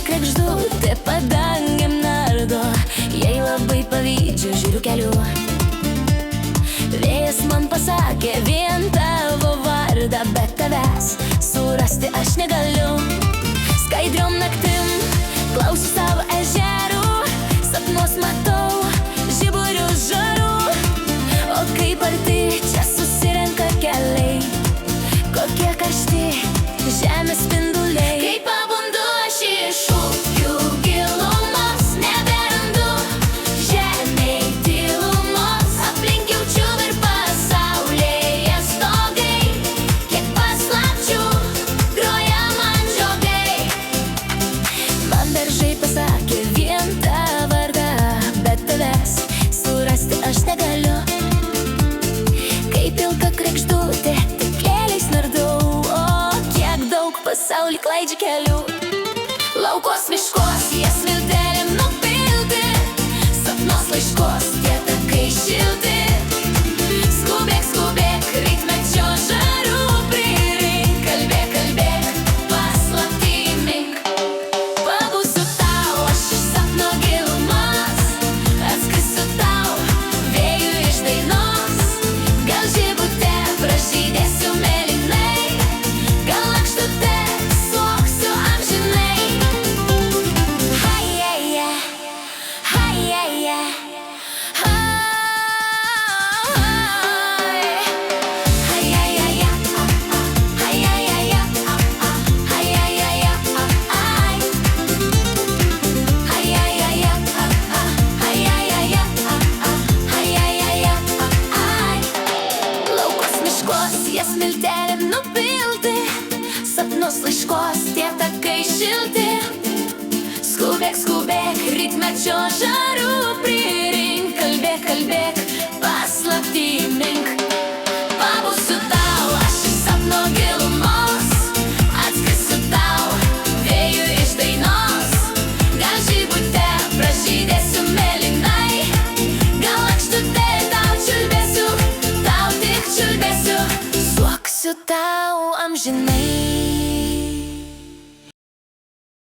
kregždutė padangėm nardo, jai labai pavydžiu žiūriu keliu. Vėjas man pasakė vien tavo vardą, bet tavęs surasti aš negaliu. Skaidriom naktim klausiu savo ežerų, sapnuos matau žiburių žarų. O kaip arti čia susirenka keliai, kokie karšti žemės spinduliai. Kai pabundu aš iš upių gilumos, neberandu žemėj tylumos. Aplink jaučiu ir pasaulyje stogai, kiek paslapčių groja man žiogai. Man beržai pasakė vien tą vardą, bet tavęs surasti aš negaliu. Kaip pilka kregždutė, tik keliais nardau, o kiek daug pasaulį klaidžia kelių. Laukos miškos, jie smiltelėm nupilti, sapnos laiškos, tie takai šilti. Skubėk, skubėk, rytmečio žarų prirink, kalbėk, kalbėk, paslaptį mink. Pabūsiu tau aš iš sapno gilumos, atskrisiu tau vėjų iš dainos. Gal žibute pražydėsiu mėlynai, gal lakštute suoksiu amžinai. Hai-ja-ja, hai-ja-ja, hai. Hai-ja-ja-ja, hai-ja-ja-ja, hai-ja-ja-ja, ai. Hai-ja-ja-ja, hai-ja-ja-ja, hai-ja-ja-ja, ai. Laukos miškos, jie smiltelėm nupilti, sapnus laiškos, tie takai šilti. Skubėk, skubėk, rytmečio žarų prirink, kalbėk, kalbėk, paslaptį mink. Pabūsiu tau aš iš sapno gilumos, atskrisiu tau vėjų iš dainos. Gal žibute pražydėsiu mėlynai, gal lakštute tau čiulbėsiu, tau tik čiulbėsiu. Suoksiu tau amžinai.